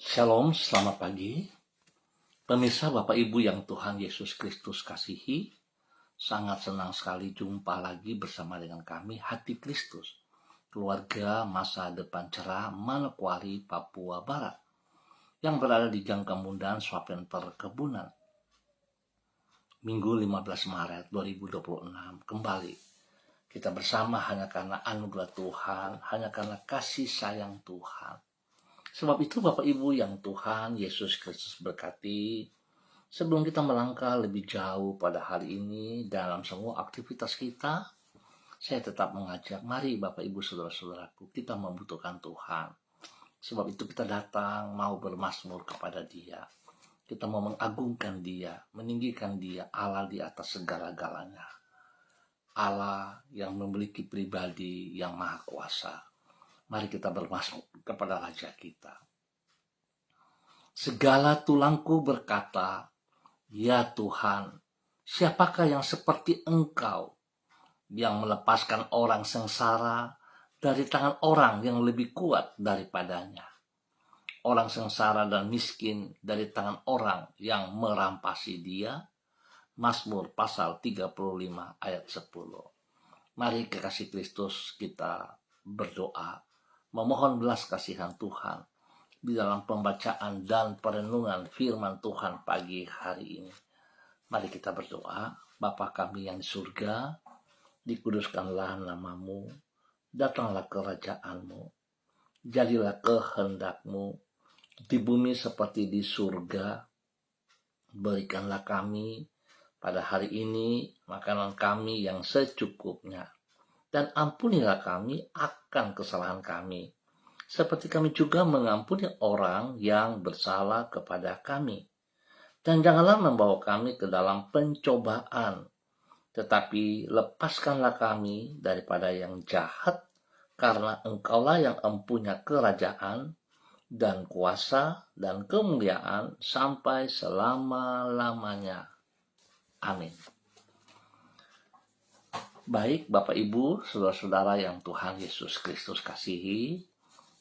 Shalom, selamat pagi. Pemirsa Bapak Ibu yang Tuhan Yesus Kristus kasihi, sangat senang sekali jumpa lagi bersama dengan kami, Hati Kristus, keluarga masa depan cerah Manokwari, Papua Barat, yang berada di Jangkamundan, Swapen Perkebunan. Minggu 15 Maret 2026, kembali kita bersama hanya karena anugerah Tuhan, hanya karena kasih sayang Tuhan. Sebab itu Bapak Ibu yang Tuhan Yesus Kristus berkati, sebelum kita melangkah lebih jauh pada hari ini dalam semua aktivitas kita, saya tetap mengajak, mari Bapak Ibu Saudara-saudaraku, kita membutuhkan Tuhan. Sebab itu kita datang mau bermazmur kepada Dia. Kita mau mengagungkan Dia, meninggikan Dia, Allah di atas segala-galanya. Allah yang memiliki pribadi yang maha kuasa. Mari kita bermazmur kepada Raja kita. Segala tulangku berkata, ya Tuhan, siapakah yang seperti Engkau, yang melepaskan orang sengsara dari tangan orang yang lebih kuat daripadanya. Orang sengsara dan miskin dari tangan orang yang merampasi dia. Mazmur pasal 35 ayat 10. Mari kekasih Kristus kita berdoa, memohon belas kasihan Tuhan di dalam pembacaan dan perenungan firman Tuhan pagi hari ini. Mari kita berdoa. Bapa kami yang di surga, dikuduskanlah namamu, datanglah kerajaan-mu, jadilah kehendak-mu di bumi seperti di surga. Berikanlah kami pada hari ini makanan kami yang secukupnya, dan ampunilah kami akan kesalahan kami, seperti kami juga mengampuni orang yang bersalah kepada kami. Dan janganlah membawa kami ke dalam pencobaan, tetapi lepaskanlah kami daripada yang jahat, karena Engkaulah yang empunya kerajaan dan kuasa dan kemuliaan sampai selama-lamanya. Amin. Baik Bapak Ibu, saudara-saudara yang Tuhan Yesus Kristus kasihi,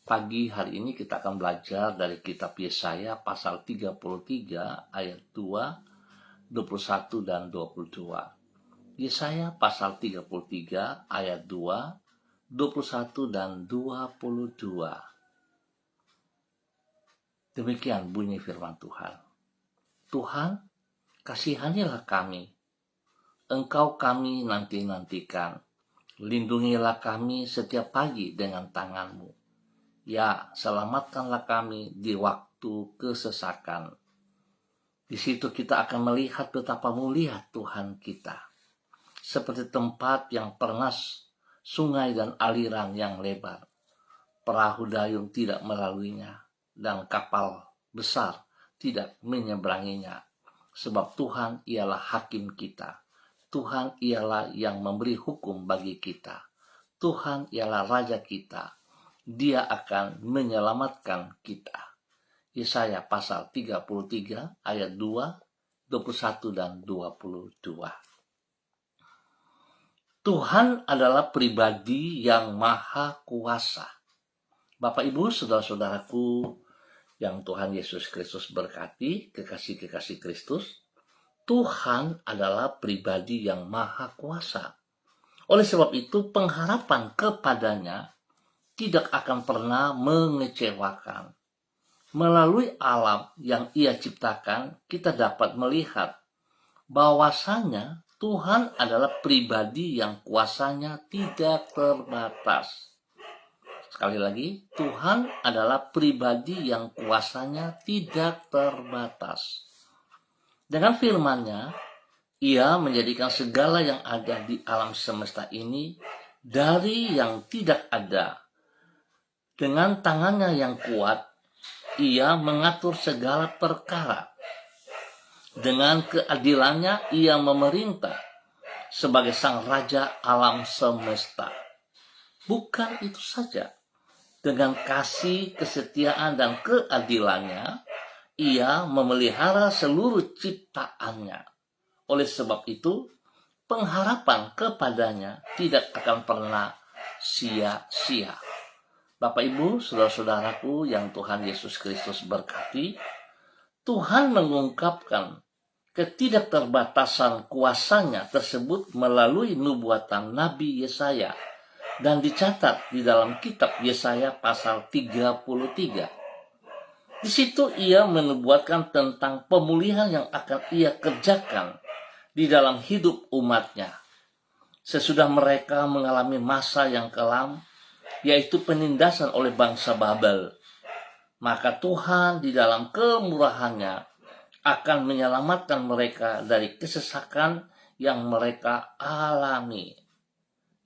pagi hari ini kita akan belajar dari kitab Yesaya pasal 33 ayat 2, 21 dan 22. Yesaya pasal 33 ayat 2, 21 dan 22. Demikian bunyi firman Tuhan. Tuhan, kasihanilah kami. Engkau kami nanti-nantikan. Lindungilah kami setiap pagi dengan tangan-mu. Ya, selamatkanlah kami di waktu kesesakan. Di situ kita akan melihat betapa mulia Tuhan kita. Seperti tempat yang pernas, sungai dan aliran yang lebar. Perahu dayung tidak melaluinya, dan kapal besar tidak menyeberanginya. Sebab Tuhan ialah hakim kita. Tuhan ialah yang memberi hukum bagi kita. Tuhan ialah Raja kita. Dia akan menyelamatkan kita. Yesaya pasal 33 ayat 2, 21 dan 22. Tuhan adalah pribadi yang maha kuasa. Bapak Ibu, saudara-saudaraku yang Tuhan Yesus Kristus berkati, kekasih-kekasih Kristus, Tuhan adalah pribadi yang maha kuasa. Oleh sebab itu, pengharapan kepadanya tidak akan pernah mengecewakan. Melalui alam yang Ia ciptakan, kita dapat melihat bahwasanya Tuhan adalah pribadi yang kuasanya tidak terbatas. Sekali lagi, Tuhan adalah pribadi yang kuasanya tidak terbatas. Dengan firman-Nya, Ia menjadikan segala yang ada di alam semesta ini dari yang tidak ada. Dengan tangannya yang kuat, Ia mengatur segala perkara. Dengan keadilannya, Ia memerintah sebagai sang raja alam semesta. Bukan itu saja. Dengan kasih, kesetiaan, dan keadilannya, Ia memelihara seluruh ciptaannya. Oleh sebab itu, pengharapan kepadanya tidak akan pernah sia-sia. Bapak Ibu, saudara-saudaraku yang Tuhan Yesus Kristus berkati, Tuhan mengungkapkan ketidakterbatasan kuasanya tersebut melalui nubuatan Nabi Yesaya dan dicatat di dalam kitab Yesaya pasal 33. Di situ ia menubuatkan tentang pemulihan yang akan ia kerjakan di dalam hidup umatnya sesudah mereka mengalami masa yang kelam, yaitu penindasan oleh bangsa Babel. Maka Tuhan di dalam kemurahannya akan menyelamatkan mereka dari kesesakan yang mereka alami.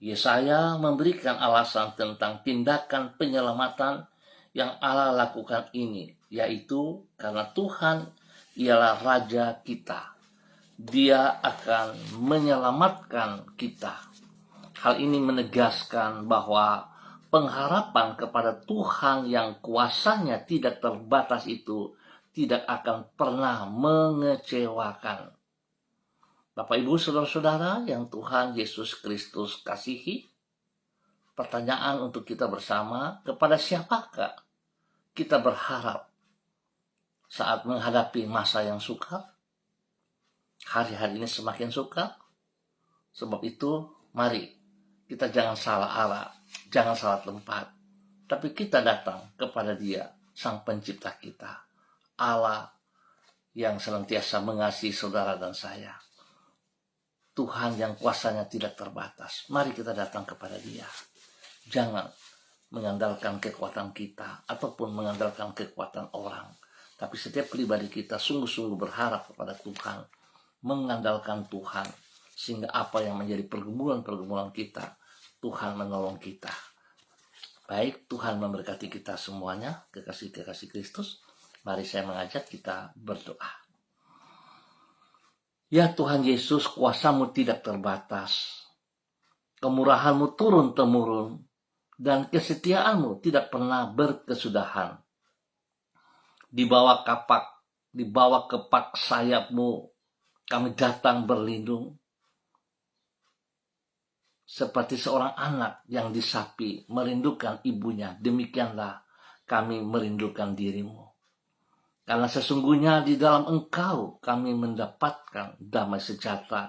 Yesaya memberikan alasan tentang tindakan penyelamatan yang Allah lakukan ini, yaitu karena Tuhan ialah Raja kita. Dia akan menyelamatkan kita. Hal ini menegaskan bahwa pengharapan kepada Tuhan yang kuasanya tidak terbatas itu tidak akan pernah mengecewakan. Bapak Ibu saudara-saudara yang Tuhan Yesus Kristus kasihi, pertanyaan untuk kita bersama, kepada siapakah kita berharap saat menghadapi masa yang sukar? Hari-hari ini semakin sukar. Sebab itu mari kita jangan salah arah, jangan salah tempat, tapi kita datang kepada Dia, Sang Pencipta kita, Allah yang senantiasa mengasihi saudara dan saya, Tuhan yang kuasanya tidak terbatas. Mari kita datang kepada Dia. Jangan mengandalkan kekuatan kita ataupun mengandalkan kekuatan orang, tapi setiap pribadi kita sungguh-sungguh berharap kepada Tuhan, mengandalkan Tuhan, sehingga apa yang menjadi pergumulan-pergumulan kita, Tuhan menolong kita. Baik, Tuhan memberkati kita semuanya, kekasih-kekasih Kristus. Mari saya mengajak kita berdoa. Ya Tuhan Yesus, kuasa-Mu tidak terbatas. Kemurahan-Mu turun-temurun, dan kesetiaan-Mu tidak pernah berkesudahan. Di bawah kepak sayap-Mu, kami datang berlindung. Seperti seorang anak yang disapi merindukan ibunya, demikianlah kami merindukan diri-Mu. Karena sesungguhnya di dalam Engkau kami mendapatkan damai sejahtera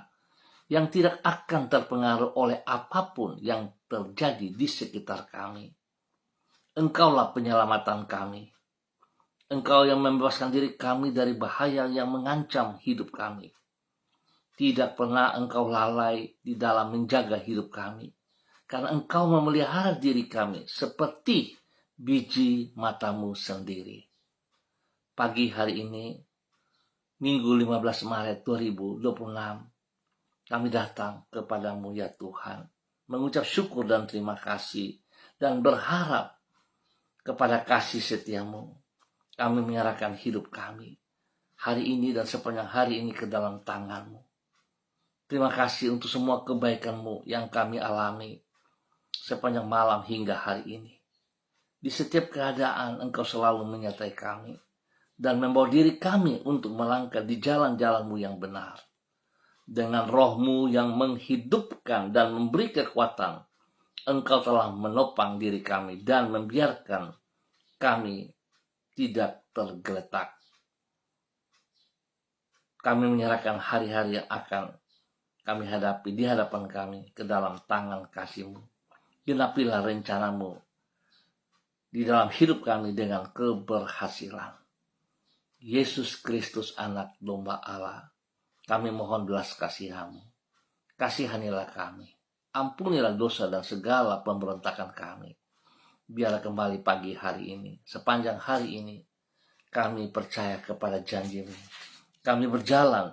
yang tidak akan terpengaruh oleh apapun yang terjadi di sekitar kami. Engkaulah penyelamatan kami. Engkau yang membebaskan diri kami dari bahaya yang mengancam hidup kami. Tidak pernah Engkau lalai di dalam menjaga hidup kami, karena Engkau memelihara diri kami seperti biji mata-Mu sendiri. Pagi hari ini, Minggu 15 Maret 2026, kami datang kepadamu ya Tuhan, mengucap syukur dan terima kasih, dan berharap kepada kasih setia-Mu. Kami menyerahkan hidup kami hari ini dan sepanjang hari ini ke dalam tangan-Mu. Terima kasih untuk semua kebaikan-Mu yang kami alami sepanjang malam hingga hari ini. Di setiap keadaan Engkau selalu menyertai kami dan membawa diri kami untuk melangkah di jalan-jalan-Mu yang benar. Dengan Roh-Mu yang menghidupkan dan memberi kekuatan, Engkau telah menopang diri kami dan membiarkan kami tidak tergeletak. Kami menyerahkan hari-hari yang akan kami hadapi di hadapan kami ke dalam tangan kasih-Mu. Genapilah rencana-Mu di dalam hidup kami dengan keberhasilan. Yesus Kristus anak domba Allah, kami mohon belas kasihan-Mu. Kasihanilah kami. Ampunilah dosa dan segala pemberontakan kami. Biarlah kembali pagi hari ini, sepanjang hari ini, kami percaya kepada janji-Mu. Kami berjalan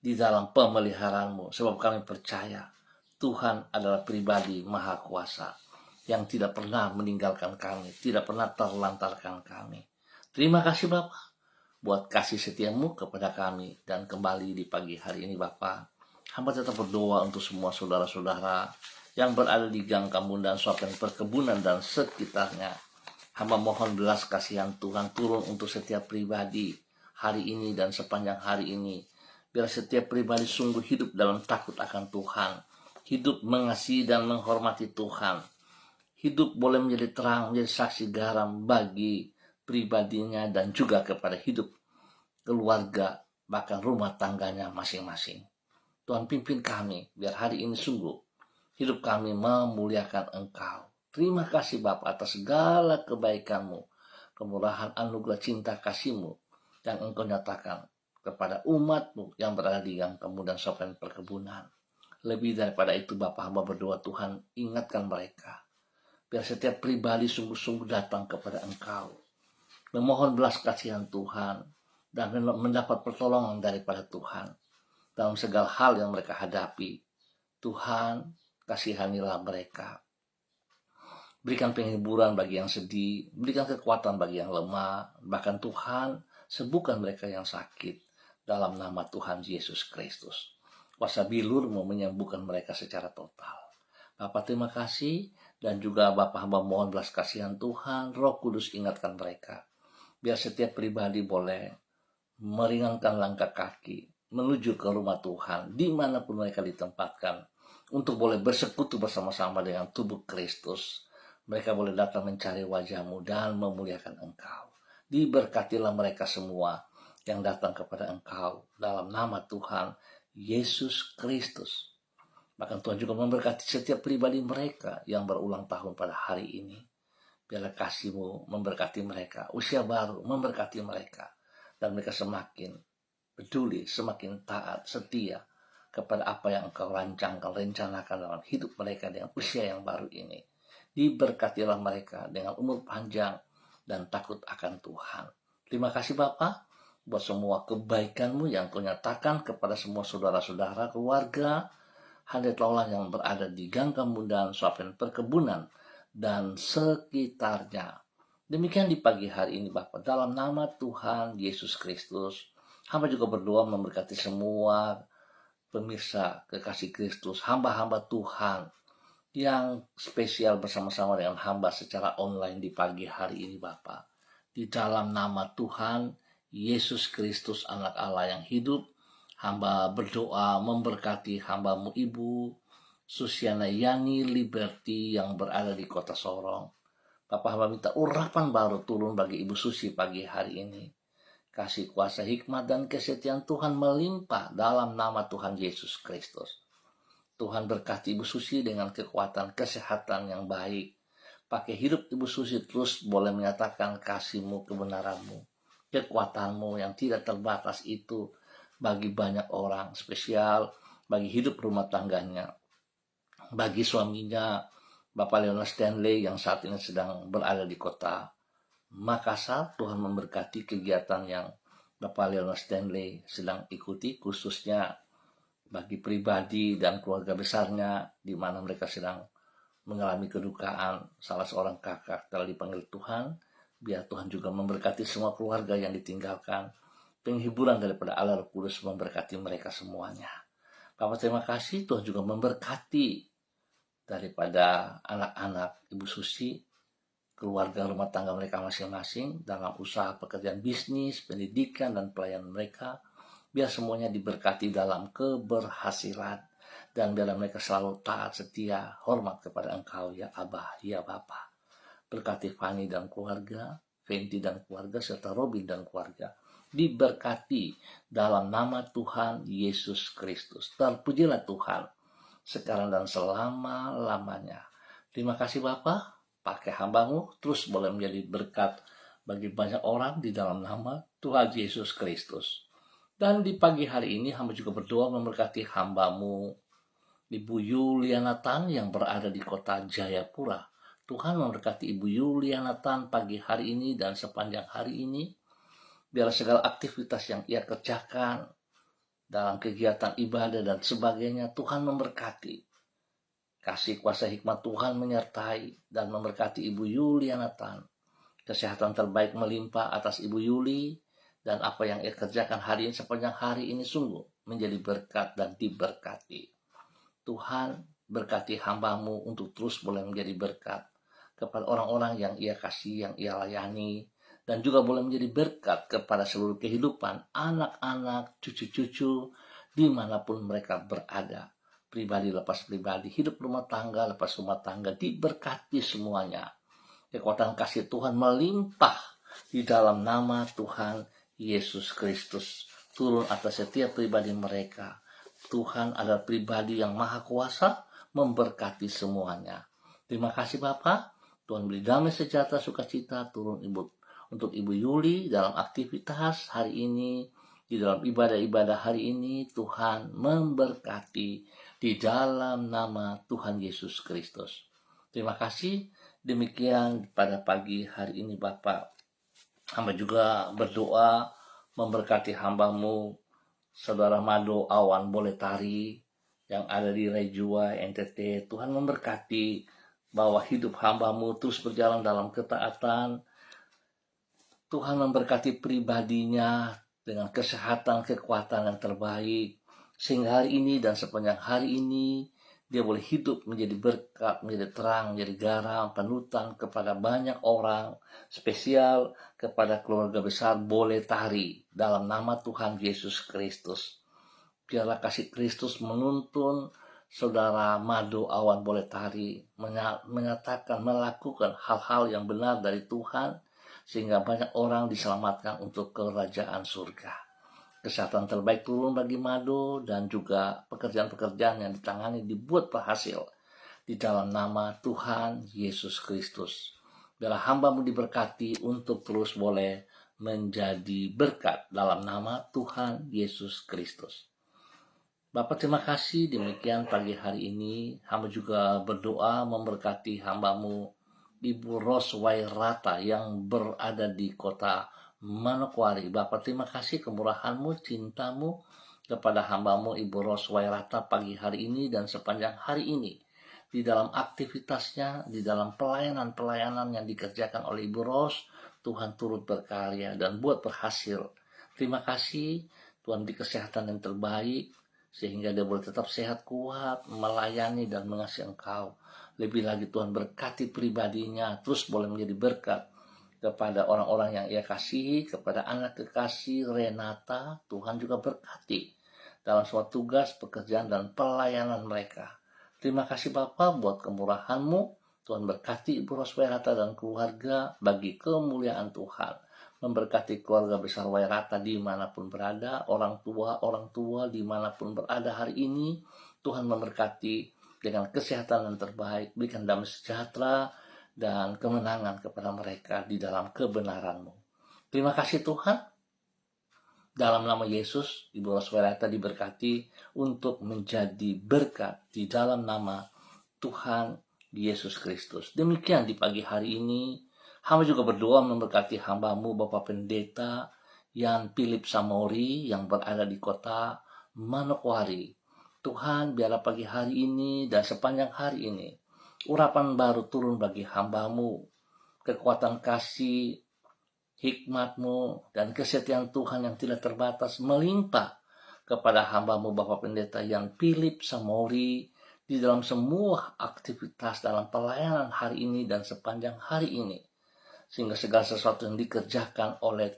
di dalam pemeliharaan-Mu, sebab kami percaya Tuhan adalah pribadi maha kuasa yang tidak pernah meninggalkan kami, tidak pernah terlantarkan kami. Terima kasih Bapa buat kasih setia-Mu kepada kami. Dan kembali di pagi hari ini Bapa, hamba tetap berdoa untuk semua saudara-saudara yang berada di gang kampung dan suapan perkebunan dan sekitarnya. Hamba mohon belas kasihan Tuhan turun untuk setiap pribadi hari ini dan sepanjang hari ini. Biar setiap pribadi sungguh hidup dalam takut akan Tuhan, hidup mengasihi dan menghormati Tuhan, hidup boleh menjadi terang, menjadi saksi garam bagi pribadinya dan juga kepada hidup keluarga, bahkan rumah tangganya masing-masing. Tuhan pimpin kami, biar hari ini sungguh hidup kami memuliakan Engkau. Terima kasih Bapa atas segala kebaikan-Mu, kemurahan anugerah cinta kasih-Mu yang Engkau nyatakan kepada umat-Mu yang berada di gang kemudian sopan perkebunan. Lebih daripada itu Bapa, hamba berdoa Tuhan, ingatkan mereka. Biar setiap pribadi sungguh-sungguh datang kepada Engkau, memohon belas kasihan Tuhan, dan mendapat pertolongan daripada Tuhan dalam segala hal yang mereka hadapi. Tuhan, kasihanilah mereka. Berikan penghiburan bagi yang sedih, berikan kekuatan bagi yang lemah, bahkan Tuhan, sembuhkan mereka yang sakit dalam nama Tuhan Yesus Kristus. Kuasa bilur mau menyembuhkan mereka secara total. Bapak terima kasih, dan juga Bapak hamba mohon belas kasihan Tuhan, Roh Kudus ingatkan mereka. Biar setiap pribadi boleh meringankan langkah kaki menuju ke rumah Tuhan, dimanapun mereka ditempatkan, untuk boleh bersekutu bersama-sama dengan tubuh Kristus. Mereka boleh datang mencari wajah-Mu dan memuliakan Engkau. Diberkatilah mereka semua yang datang kepada Engkau dalam nama Tuhan Yesus Kristus. Bahkan Tuhan juga memberkati setiap pribadi mereka yang berulang tahun pada hari ini. Biarlah kasih-Mu memberkati mereka, usia baru memberkati mereka, dan mereka semakin peduli, semakin taat, setia kepada apa yang Engkau rancangkan, rencanakan dalam hidup mereka dengan usia yang baru ini. Diberkatilah mereka dengan umur panjang dan takut akan Tuhan. Terima kasih Bapa buat semua kebaikan-Mu yang Kau nyatakan kepada semua saudara-saudara, keluarga, hadirat yang berada di gang kemudahan, suapan perkebunan, dan sekitarnya. Demikian di pagi hari ini Bapa, dalam nama Tuhan Yesus Kristus, hamba juga berdoa memberkati semua pemirsa kekasih Kristus, hamba-hamba Tuhan yang spesial bersama-sama dengan hamba secara online di pagi hari ini Bapa. Di dalam nama Tuhan Yesus Kristus anak Allah yang hidup, hamba berdoa memberkati hamba-Mu Ibu Susiana Yani Liberty yang berada di kota Sorong. Bapak hamba minta urapan baru turun bagi Ibu Susi pagi hari ini. Kasih kuasa hikmat dan kesetiaan Tuhan melimpah dalam nama Tuhan Yesus Kristus. Tuhan berkati Ibu Susi dengan kekuatan kesehatan yang baik. Pakai hidup Ibu Susi terus boleh menyatakan kasih-Mu, kebenaran-Mu, kekuatan-Mu yang tidak terbatas itu bagi banyak orang, spesial bagi hidup rumah tangganya, bagi suaminya, Bapak Leonard Stanley yang saat ini sedang berada di kota Makassar. Tuhan memberkati kegiatan yang Bapak Leonard Stanley sedang ikuti, khususnya bagi pribadi dan keluarga besarnya, di mana mereka sedang mengalami kedukaan salah seorang kakak telah dipanggil Tuhan. Biar Tuhan juga memberkati semua keluarga yang ditinggalkan. Penghiburan daripada Allah Roh Kudus memberkati mereka semuanya. Bapak terima kasih, Tuhan juga memberkati daripada anak-anak Ibu Susi, keluarga rumah tangga mereka masing-masing dalam usaha pekerjaan bisnis, pendidikan, dan pelayanan mereka. Biar semuanya diberkati dalam keberhasilan, dan biar mereka selalu taat, setia, hormat kepada Engkau ya Abah, ya Bapa. Berkati Fani dan keluarga, Fenty dan keluarga, serta Robin dan keluarga. Diberkati dalam nama Tuhan Yesus Kristus. Terpujilah Tuhan sekarang dan selama-lamanya. Terima kasih Bapa, pakai hamba-Mu terus boleh menjadi berkat bagi banyak orang di dalam nama Tuhan Yesus Kristus. Dan di pagi hari ini hamba juga berdoa memberkati hamba-Mu Ibu Yuliana Tan yang berada di kota Jayapura. Tuhan memberkati Ibu Yuliana Tan pagi hari ini dan sepanjang hari ini. Biar segala aktivitas yang ia kerjakan dalam kegiatan ibadah dan sebagainya, Tuhan memberkati. Kasih kuasa hikmat Tuhan menyertai dan memberkati Ibu Yuliana Tan. Kesehatan terbaik melimpah atas Ibu Yuli, dan apa yang ia kerjakan hari ini sepanjang hari ini sungguh menjadi berkat dan diberkati. Tuhan berkati hamba-Mu untuk terus boleh menjadi berkat kepada orang-orang yang ia kasih, yang ia layani, dan juga boleh menjadi berkat kepada seluruh kehidupan anak-anak, cucu-cucu, dimanapun mereka berada. pribadi lepas pribadi, hidup rumah tangga lepas rumah tangga, diberkati semuanya. Kekuatan kasih Tuhan melimpah di dalam nama Tuhan Yesus Kristus turun atas setiap pribadi mereka. Tuhan adalah pribadi yang maha kuasa, memberkati semuanya. Terima kasih Bapak. Tuhan beri damai sejahtera sukacita turun untuk Ibu Yuli dalam aktivitas hari ini, di dalam ibadah-ibadah hari ini. Tuhan memberkati di dalam nama Tuhan Yesus Kristus. Terima kasih. Demikian pada pagi hari ini Bapak. Hamba juga berdoa memberkati hambamu Saudara Mado Awan Boletari yang ada di Rejua NTT. Tuhan memberkati bahwa hidup hambamu terus berjalan dalam ketaatan. Tuhan memberkati pribadinya dengan kesehatan, kekuatan yang terbaik. Sehingga hari ini dan sepanjang hari ini dia boleh hidup menjadi berkat, menjadi terang, menjadi garam, panutan kepada banyak orang, spesial kepada keluarga besar Boletari dalam nama Tuhan Yesus Kristus. Biarlah kasih Kristus menuntun Saudara Mado Awan Boletari menyatakan, melakukan hal-hal yang benar dari Tuhan, sehingga banyak orang diselamatkan untuk kerajaan surga. Kesehatan terbaik turun bagi Mado dan juga pekerjaan-pekerjaan yang ditangani dibuat berhasil di dalam nama Tuhan Yesus Kristus. Biarlah hambamu diberkati untuk terus boleh menjadi berkat dalam nama Tuhan Yesus Kristus. Bapak terima kasih, demikian pagi hari ini hamba juga berdoa memberkati hambamu Ibu Roswairata yang berada di kota Manokwari. Bapak terima kasih kemurahanmu, cintamu kepada hambamu Ibu Roswairata pagi hari ini dan sepanjang hari ini. Di dalam aktivitasnya, di dalam pelayanan-pelayanan yang dikerjakan oleh Ibu Ros, Tuhan turut berkarya dan buat berhasil. Terima kasih, Tuhan beri kesehatan yang terbaik, sehingga dia boleh tetap sehat, kuat, melayani dan mengasihi Engkau. Lebih lagi Tuhan berkati pribadinya, terus boleh menjadi berkat kepada orang-orang yang ia kasihi, kepada anak kekasih Renata. Tuhan juga berkati dalam suatu tugas, pekerjaan, dan pelayanan mereka. Terima kasih Bapa buat kemurahan-Mu. Tuhan berkati Ibu Roswairata dan keluarga bagi kemuliaan Tuhan. Memberkati keluarga besar Wairata dimanapun berada, orang tua dimanapun berada hari ini. Tuhan memberkati dengan kesehatan yang terbaik, berikan damai sejahtera dan kemenangan kepada mereka di dalam kebenaran-Mu. Terima kasih Tuhan. Dalam nama Yesus, Ibu Roswairata diberkati untuk menjadi berkat di dalam nama Tuhan Yesus Kristus. Demikian di pagi hari ini, hamba juga berdoa memberkati hambamu Bapak Pendeta Yan Philip Samori yang berada di kota Manokwari. Tuhan, biarlah pagi hari ini dan sepanjang hari ini, urapan baru turun bagi hambamu, kekuatan kasih, hikmat-Mu, dan kesetiaan Tuhan yang tidak terbatas melimpah kepada hambamu Bapak Pendeta Yan Philip Samori di dalam semua aktivitas dalam pelayanan hari ini dan sepanjang hari ini. Sehingga segala sesuatu yang dikerjakan oleh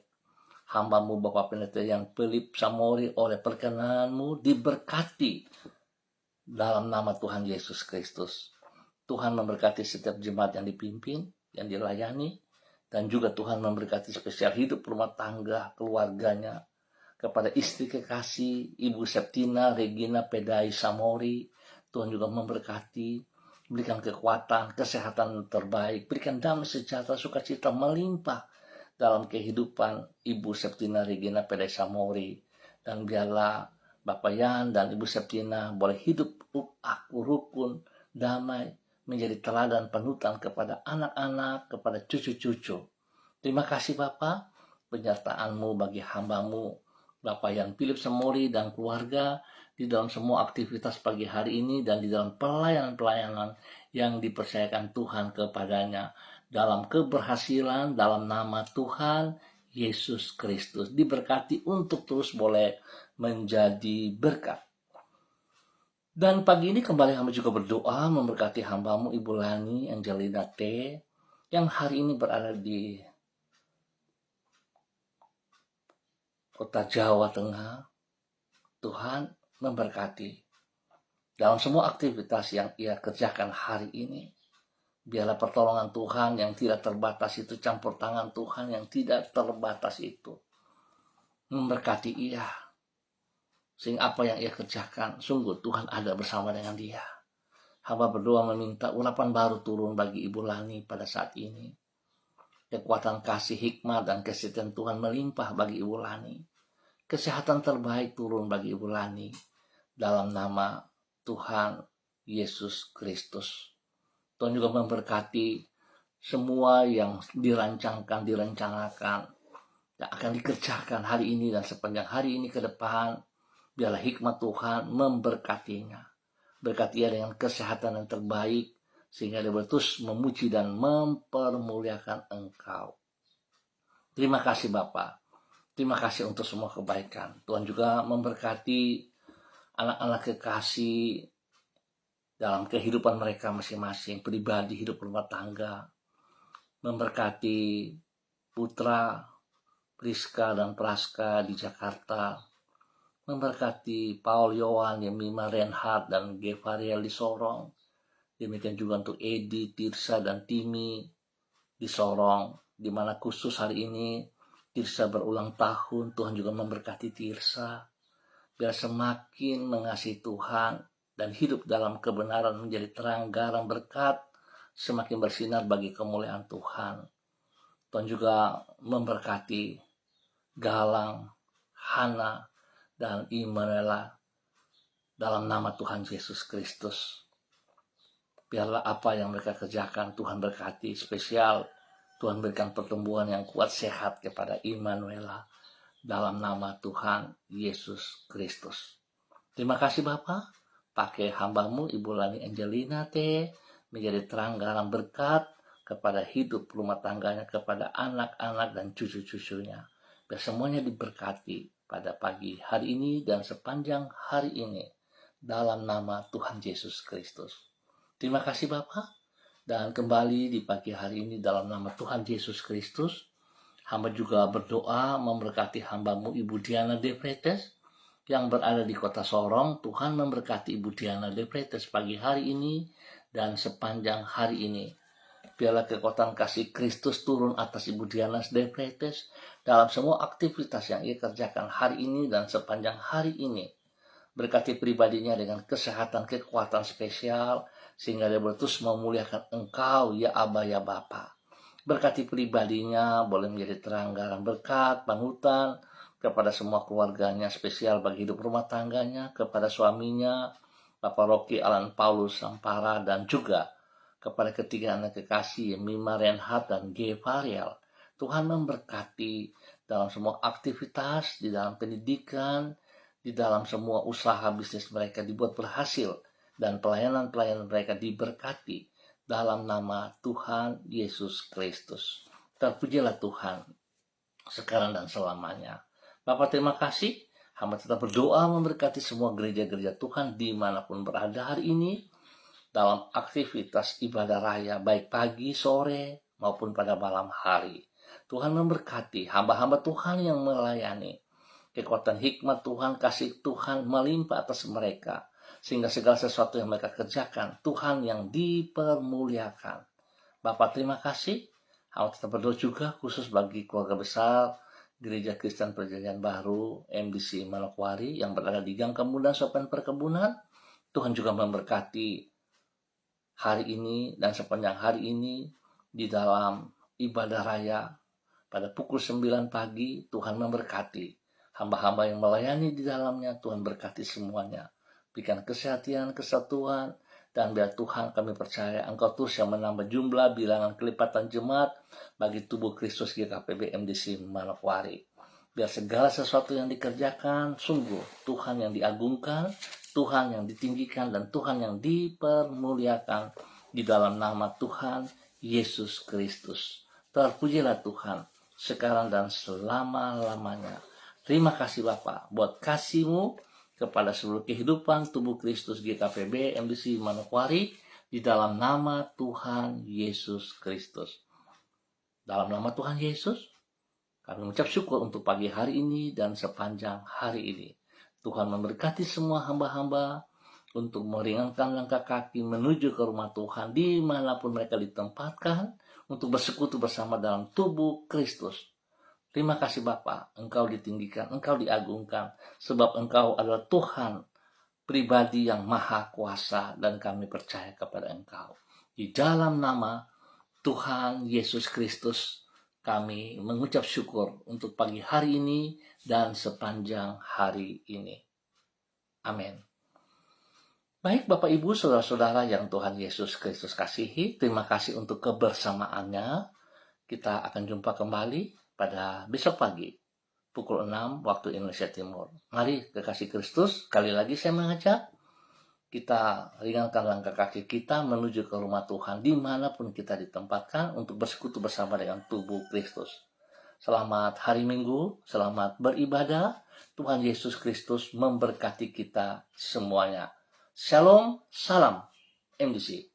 hambamu Bapak Pendeta Yan Philip Samori oleh perkenan-Mu diberkati dalam nama Tuhan Yesus Kristus. Tuhan memberkati setiap jemaat yang dipimpin, yang dilayani, dan juga Tuhan memberkati spesial hidup rumah tangga, keluarganya, kepada istri kekasih Ibu Septina Regina Pedai Samori. Tuhan juga memberkati, berikan kekuatan, kesehatan terbaik, berikan damai sejahtera, sukacita melimpah dalam kehidupan Ibu Septina Regina Pedai Samori. Dan biarlah Bapak Yan dan Ibu Septina boleh hidup rukun, damai, menjadi teladan panutan kepada anak-anak, kepada cucu-cucu. Terima kasih Bapak, penyertaan-Mu bagi hamba-Mu, Bapak Yan Philip Samori dan keluarga, di dalam semua aktivitas pagi hari ini dan di dalam pelayanan-pelayanan yang dipercayakan Tuhan kepadanya. Dalam keberhasilan, dalam nama Tuhan Yesus Kristus. Diberkati untuk terus boleh menjadi berkat. Dan pagi ini kembali hamba juga berdoa memberkati hambamu Ibu Lani Angelina T yang hari ini berada di kota Jawa Tengah. Tuhan memberkati. dalam semua aktivitas yang ia kerjakan hari ini. Biarlah pertolongan Tuhan yang tidak terbatas itu, campur tangan Tuhan yang tidak terbatas itu memberkati ia. Sehingga apa yang ia kerjakan, sungguh Tuhan ada bersama dengan dia. Hamba berdoa meminta urapan baru turun bagi Ibu Lani pada saat ini. Kekuatan kasih, hikmat, dan kesetiaan Tuhan melimpah bagi Ibu Lani. Kesehatan terbaik turun bagi Ibu Lani. Dalam nama Tuhan Yesus Kristus. Tuhan juga memberkati semua yang dirancangkan, direncanakan, yang akan dikerjakan hari ini dan sepanjang hari ini ke depan. Biarlah hikmat Tuhan memberkatinya. Berkati ia dengan kesehatan yang terbaik, sehingga dia terus memuji dan mempermuliakan Engkau. Terima kasih Bapa. Terima kasih untuk semua kebaikan. Tuhan juga memberkati anak-anak kekasih dalam kehidupan mereka masing-masing, pribadi, hidup rumah tangga. Memberkati Putra, Priska, dan Praska di Jakarta. Memberkati Paul, Yohan, Yemima, Reinhard, dan Gevariel di Sorong. Demikian juga untuk Edi, Tirsa, dan Timi di Sorong, di mana khusus hari ini Tirsa berulang tahun. Tuhan juga memberkati Tirsa, biar semakin mengasihi Tuhan dan hidup dalam kebenaran, menjadi terang garam berkat, semakin bersinar bagi kemuliaan Tuhan. Tuhan juga memberkati Galang, Hana, dan Imanuela dalam nama Tuhan Yesus Kristus. Biarlah apa yang mereka kerjakan Tuhan berkati spesial. Tuhan berikan pertumbuhan yang kuat, sehat kepada Imanuela dalam nama Tuhan Yesus Kristus. Terima kasih Bapa. Pakai hambamu Ibu Lani Angelina menjadi terang garam berkat kepada hidup rumah tangganya, kepada anak-anak dan cucu-cucunya. Biar semuanya diberkati pada pagi hari ini dan sepanjang hari ini dalam nama Tuhan Yesus Kristus. Terima kasih Bapa. Dan kembali di pagi hari ini dalam nama Tuhan Yesus Kristus, hamba juga berdoa memberkati hambamu Ibu Diana De Pretes yang berada di kota Sorong. Tuhan memberkati Ibu Diana De Pretes pagi hari ini dan sepanjang hari ini. Biarlah kekuatan kasih Kristus turun atas Ibu Diana De Pretes dalam semua aktivitas yang ia kerjakan hari ini dan sepanjang hari ini. Berkati pribadinya dengan kesehatan, kekuatan spesial, sehingga dia terus memuliakan Engkau, ya Aba, ya Bapa. Berkati pribadinya, boleh menjadi terang garam berkat, panutan, kepada semua keluarganya, spesial bagi hidup rumah tangganya, kepada suaminya, Bapak Rocky Alan Paulus Sampara, dan juga kepada ketiga anak kekasih, Mima, Reinhard, dan Gevariel. Tuhan memberkati dalam semua aktivitas, di dalam pendidikan, di dalam semua usaha bisnis mereka dibuat berhasil, dan pelayanan-pelayanan mereka diberkati dalam nama Tuhan Yesus Kristus. Terpujilah Tuhan sekarang dan selamanya. Bapak terima kasih. Hamba tetap berdoa memberkati semua gereja-gereja Tuhan dimanapun berada hari ini dalam aktivitas ibadah raya, baik pagi, sore, maupun pada malam hari. Tuhan memberkati hamba-hamba Tuhan yang melayani. Kekuatan hikmat Tuhan, kasih Tuhan melimpah atas mereka. Sehingga segala sesuatu yang mereka kerjakan, Tuhan yang dipermuliakan. Bapak terima kasih. Hamba tetap berdoa juga khusus bagi keluarga besar Gereja Kristen Perjanjian Baru MDC Manokwari yang berada di Gang Kemudan, Sopen Perkebunan. Tuhan juga memberkati hari ini dan sepanjang hari ini di dalam ibadah raya pada pukul 9 pagi. Tuhan memberkati hamba-hamba yang melayani di dalamnya. Tuhan berkati semuanya. Berikan kesehatan, kesatuan, dan biar Tuhan kami percaya Engkau terus yang menambah jumlah, bilangan, kelipatan jemaat bagi tubuh Kristus GKPB MDC Manokwari. Biar segala sesuatu yang dikerjakan sungguh Tuhan yang diagungkan, Tuhan yang ditinggikan, dan Tuhan yang dipermuliakan di dalam nama Tuhan Yesus Kristus. Terpujilah Tuhan sekarang dan selama-lamanya. Terima kasih Bapa buat kasih-Mu kepada seluruh kehidupan tubuh Kristus GKPB MDC Manokwari di dalam nama Tuhan Yesus Kristus. Dalam nama Tuhan Yesus, kami mengucap syukur untuk pagi hari ini dan sepanjang hari ini. Tuhan memberkati semua hamba-hamba, untuk meringankan langkah kaki menuju ke rumah Tuhan dimanapun mereka ditempatkan untuk bersekutu bersama dalam tubuh Kristus. Terima kasih Bapa, Engkau ditinggikan, Engkau diagungkan, sebab Engkau adalah Tuhan pribadi yang maha kuasa dan kami percaya kepada Engkau. Di dalam nama Tuhan Yesus Kristus, kami mengucap syukur untuk pagi hari ini dan sepanjang hari ini. Amin. Baik Bapak Ibu, Saudara-saudara yang Tuhan Yesus Kristus kasihi, terima kasih untuk kebersamaannya. Kita akan jumpa kembali pada besok pagi, pukul 6 waktu Indonesia Timur. Mari kekasih Kristus, sekali lagi saya mengajak, kita ringankan langkah kaki kita menuju ke rumah Tuhan dimanapun kita ditempatkan untuk bersekutu bersama dengan tubuh Kristus. Selamat hari Minggu, selamat beribadah. Tuhan Yesus Kristus memberkati kita semuanya. Shalom, salam MDC.